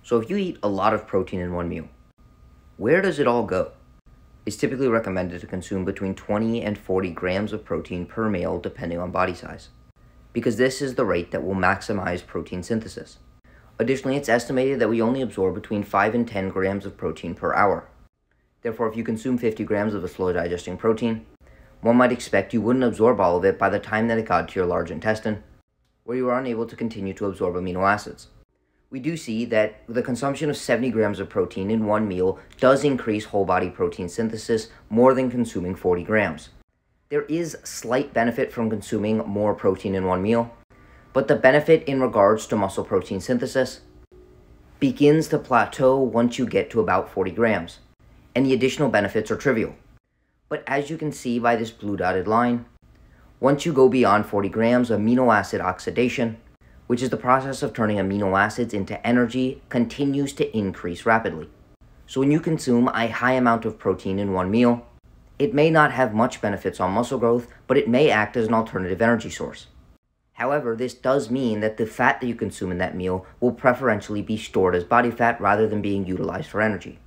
So if you eat a lot of protein in one meal, where does it all go? It's typically recommended to consume between 20 and 40 grams of protein per meal depending on body size, because this is the rate that will maximize protein synthesis. Additionally, it's estimated that we only absorb between 5 and 10 grams of protein per hour. Therefore, if you consume 50 grams of a slow digesting protein, one might expect you wouldn't absorb all of it by the time that it got to your large intestine, where you are unable to continue to absorb amino acids. We do see that the consumption of 70 grams of protein in one meal does increase whole body protein synthesis more than consuming 40 grams. There is slight benefit from consuming more protein in one meal, but the benefit in regards to muscle protein synthesis begins to plateau once you get to about 40 grams, and the additional benefits are trivial. But as you can see by this blue dotted line, once you go beyond 40 grams, amino acid oxidation, which is the process of turning amino acids into energy, continues to increase rapidly. So when you consume a high amount of protein in one meal, it may not have much benefits on muscle growth, but it may act as an alternative energy source. However, this does mean that the fat that you consume in that meal will preferentially be stored as body fat rather than being utilized for energy.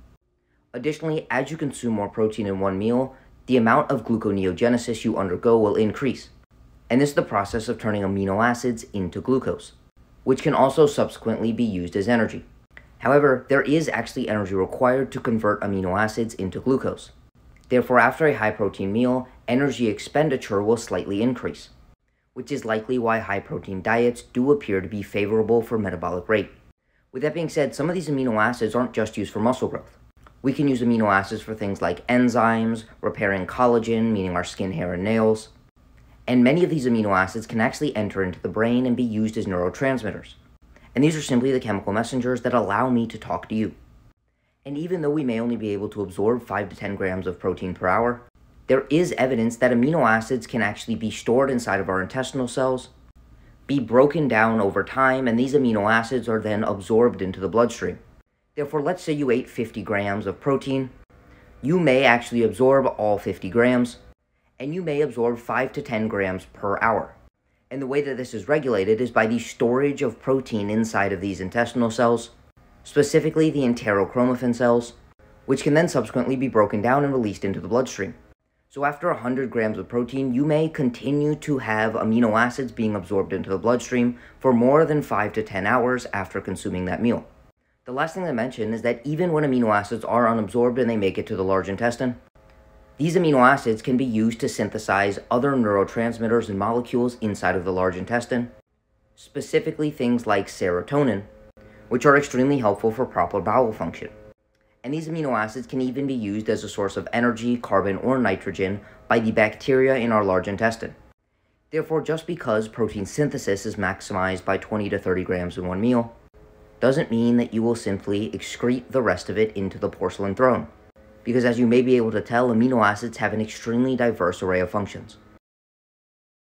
Additionally, as you consume more protein in one meal, the amount of gluconeogenesis you undergo will increase. And this is the process of turning amino acids into glucose, which can also subsequently be used as energy. However, there is actually energy required to convert amino acids into glucose. Therefore, after a high protein meal, energy expenditure will slightly increase, which is likely why high protein diets do appear to be favorable for metabolic rate. With that being said, some of these amino acids aren't just used for muscle growth. We can use amino acids for things like enzymes, repairing collagen, meaning our skin, hair, and nails. And many of these amino acids can actually enter into the brain and be used as neurotransmitters. And these are simply the chemical messengers that allow me to talk to you. And even though we may only be able to absorb 5 to 10 grams of protein per hour, there is evidence that amino acids can actually be stored inside of our intestinal cells, be broken down over time, and these amino acids are then absorbed into the bloodstream. Therefore, let's say you ate 50 grams of protein. You may actually absorb all 50 grams, and you may absorb 5 to 10 grams per hour. And the way that this is regulated is by the storage of protein inside of these intestinal cells, specifically the enterochromaffin cells, which can then subsequently be broken down and released into the bloodstream. So after 100 grams of protein, you may continue to have amino acids being absorbed into the bloodstream for more than 5 to 10 hours after consuming that meal. The last thing to mention is that even when amino acids are unabsorbed and they make it to the large intestine, these amino acids can be used to synthesize other neurotransmitters and molecules inside of the large intestine, specifically things like serotonin, which are extremely helpful for proper bowel function. And these amino acids can even be used as a source of energy, carbon, or nitrogen by the bacteria in our large intestine. Therefore, just because protein synthesis is maximized by 20 to 30 grams in one meal, doesn't mean that you will simply excrete the rest of it into the porcelain throne. Because as you may be able to tell, amino acids have an extremely diverse array of functions.